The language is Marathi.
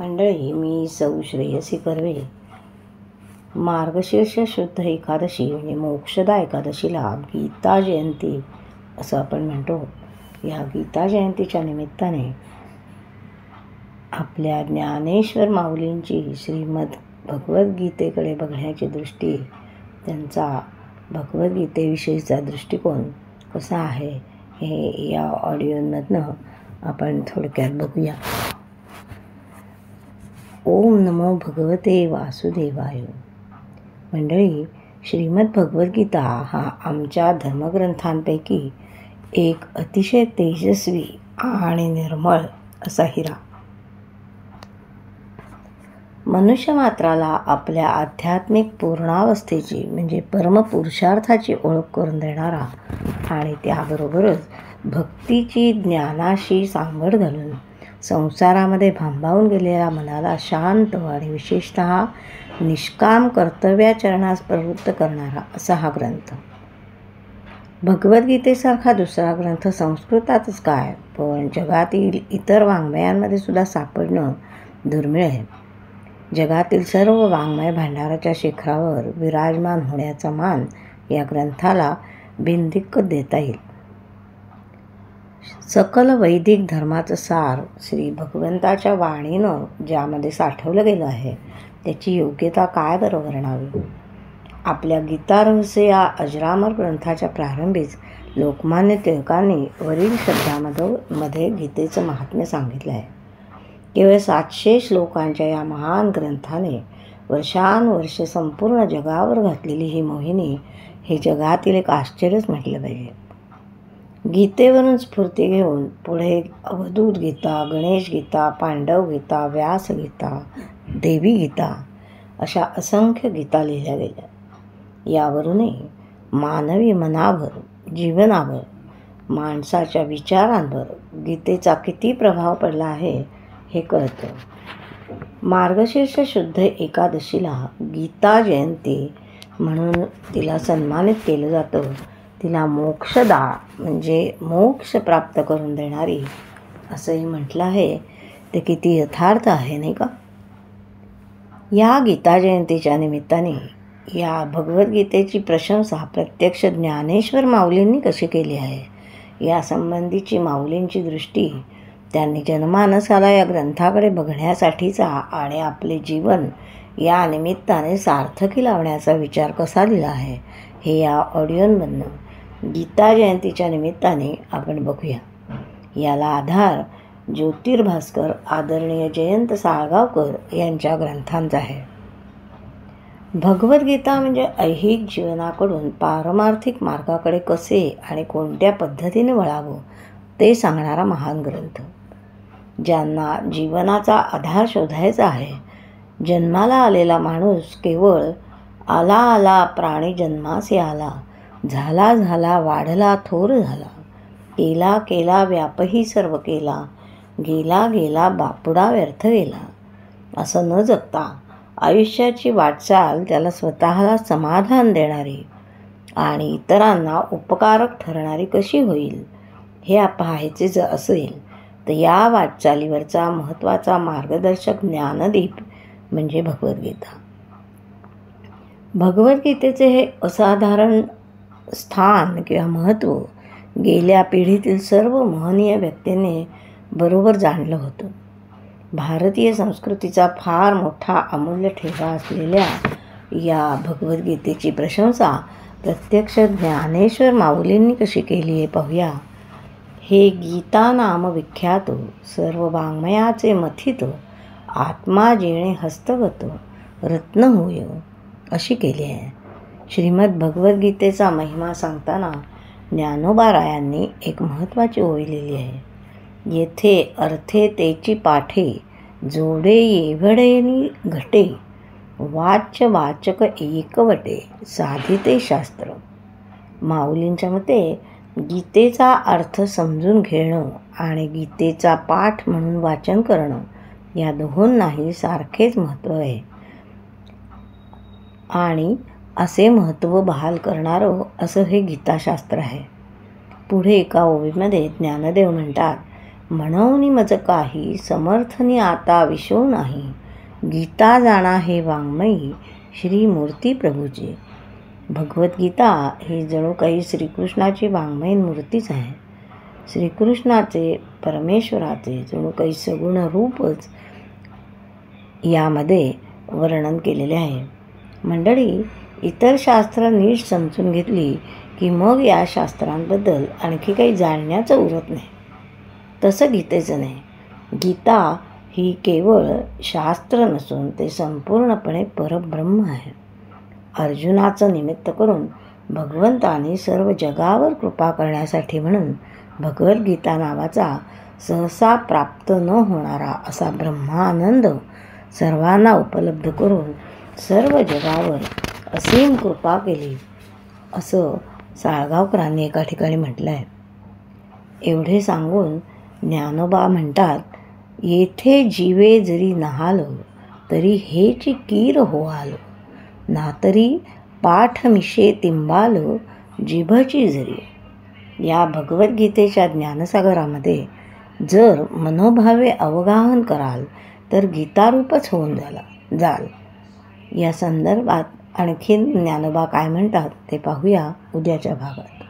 मंडळी, मी सौ श्रेयसी कर्वे. मार्गशीर्ष शुद्ध एकादशी म्हणजे मोक्षदा एकादशीला गीता जयंती असं आपण म्हणतो. या गीता जयंतीच्या निमित्ताने आपल्या ज्ञानेश्वर माऊलींची श्रीमद भगवद्गीतेकडे बघण्याची दृष्टी, त्यांचा भगवद्गीतेविषयीचा दृष्टिकोन कसा आहे हे या ऑडिओमधनं आपण थोडक्यात बघूया. ओम नमो भगवते वासुदेवाय. मंडळी, श्रीमद भगवद्गीता हा आमच्या धर्मग्रंथांपैकी एक अतिशय तेजस्वी आणि निर्मळ असा हिरा. मनुष्य मात्राला आपल्या आध्यात्मिक पूर्णावस्थेची म्हणजे परमपुरुषार्थाची ओळख करून देणारा आणि त्याबरोबरच भक्तीची ज्ञानाशी सांगड घालून संसारामध्ये भांबावून गेलेल्या मनाला शांत आणि विशेषतः निष्काम कर्तव्याचरणास प्रवृत्त करणारा असा हा ग्रंथ. भगवद्गीतेसारखा दुसरा ग्रंथ संस्कृतातच काय, पण जगातील इतर वाङ्मयांमध्ये सुद्धा सापडणं दुर्मिळ आहे. जगातील सर्व वाङ्मय भांडाराच्या शिखरावर विराजमान होण्याचा मान या ग्रंथाला बिनदिक्क देता येईल. सकल वैदिक धर्माचं सार श्री भगवंताच्या वाणीनं ज्यामध्ये साठवलं गेलं आहे त्याची योग्यता काय बरं वर्णावी. आपल्या गीता रहस्य या अजरामर ग्रंथाच्या प्रारंभीच लोकमान्य टिळकांनी वरील शब्दामध्ये गीतेचं महात्म्य सांगितलं आहे. केवळ 700 श्लोकांच्या या महान ग्रंथाने वर्षानुवर्षे संपूर्ण जगावर घातलेली ही मोहिनी हे जगातील एक आश्चर्यच म्हटलं पाहिजे. गीतेवरून स्फूर्ती घेऊन पुढे अवधूत गीता, गणेश गीता, पांडव गीता, व्यास गीता, देवी गीता अशा असंख्य गीता लिहिल्या गेल्या. यावरूनही मानवी मनावर, जीवनावर, माणसाच्या विचारांवर गीतेचा किती प्रभाव पडला आहे हे कळतं. मार्गशीर्ष शुद्ध एकादशीला गीता जयंती म्हणून तिला सन्मानित केलं जातं. तिला मोक्षदा म्हणजे मोक्ष प्राप्त करून देणारी असंही म्हटलं आहे. ते किती यथार्थ आहे नाही का. या गीता जयंतीच्या निमित्ताने या भगवद्गीतेची प्रशंसा प्रत्यक्ष ज्ञानेश्वर माऊलींनी कशी केली आहे यासंबंधीची माऊलींची दृष्टी, त्यांनी जनमानसाला या ग्रंथाकडे बघण्यासाठीचा आणि आपले जीवन या निमित्ताने सार्थकी लावण्याचा विचार कसा दिला आहे हे या ऑडिओमधनं गीता जयंतीच्या निमित्ताने आपण बघूया. याला आधार ज्योतिर्भास्कर आदरणीय जयंत साळगावकर यांच्या ग्रंथांचा आहे. भगवद्गीता म्हणजे ऐहिक जीवनाकडून पारमार्थिक मार्गाकडे कसे आणि कोणत्या पद्धतीने वळावं ते सांगणारा महान ग्रंथ. ज्यांना जीवनाचा आधार शोधायचा आहे, जन्माला आलेला माणूस केवळ आला आला प्राणी जन्मासी आला, झाला झाला वाढला थोर झाला, केला केला व्यापही सर्व केला, गेला गेला बापुडा व्यर्थ गेला असं न जगता आयुष्याची वाटचाल त्याला स्वतःला समाधान देणारी आणि इतरांना उपकारक ठरणारी कशी होईल हे पाहायचे जर असेल तर या वाटचालीवरचा महत्त्वाचा मार्गदर्शक ज्ञानदीप म्हणजे भगवद्गीता. भगवद्गीतेचे हे असाधारण स्थान किंवा महत्त्व गेल्या पिढीतील सर्व महनीय व्यक्तींनी बरोबर जाणलं होतं. भारतीय संस्कृतीचा फार मोठा अमूल्य ठेवा असलेल्या या भगवद्गीतेची प्रशंसा प्रत्यक्ष ज्ञानेश्वर माऊलींनी कशी केली हे पाहूया. हे गीता नाम विख्यात सर्व वाङ्मयाचे मथित, आत्मा जेणे हस्तगत रत्न होय अशी केली आहे. श्रीमद भगवद्गीतेचा महिमा सांगताना ज्ञानोबारायांनी एक महत्त्वाची ओवी लिहिली आहे. येथे अर्थे तेची पाठे, जोडे येवढेनी घटे, वाच्य वाचक एकवटे, साधिते शास्त्र. माऊलींच्या मते गीतेचा अर्थ समजून घेणं आणि गीतेचा पाठ म्हणून वाचन करणं या दोहोंनाही सारखेच महत्त्व आहे आणि असे महत्त्व बहाल करणारं असं हे गीताशास्त्र आहे. पुढे एका ओवीमध्ये ज्ञानदेव म्हणतात, म्हणून मज काही समर्थनी आता विशो नाही. गीता जाणा हे वाङ्मयी श्री मूर्ती प्रभूची. भगवद्गीता ही जणू काही श्रीकृष्णाची वाङ्मयीन मूर्तीच आहे. श्रीकृष्णाचे, परमेश्वराचे जणू काही सगुण रूपच यामध्ये वर्णन केलेले आहे. मंडळी, इतर शास्त्र नीट समजून घेतली की मग या शास्त्रांबद्दल आणखी काही जाणण्याचं उरत नाही. तसं गीतेचं नाही. गीता ही केवळ शास्त्र नसून ते संपूर्णपणे परब्रह्म आहे. अर्जुनाचं निमित्त करून भगवंताने सर्व जगावर कृपा करण्यासाठी म्हणून भगवद्गीता नावाचा सहसा प्राप्त न होणारा असा ब्रह्मानंद सर्वांना उपलब्ध करून सर्व जगावर असीम कृपा केली, असं साळगावकरांनी एका ठिकाणी म्हटलं आहे. एवढे सांगून ज्ञानोबा म्हणतात, येथे जीवे जरी नहालो तरी हेची कीर होआलो, ना तरी पाठ मिशे तिंबालो जिभची जरी. या भगवद्गीतेच्या ज्ञानसागरामध्ये जर मनोभावे अवगाहन कराल तर गीतारूपच होऊन जाल. या संदर्भात आणखीन ज्ञानोबा काय म्हणतात ते पाहूया उद्याच्या भागात.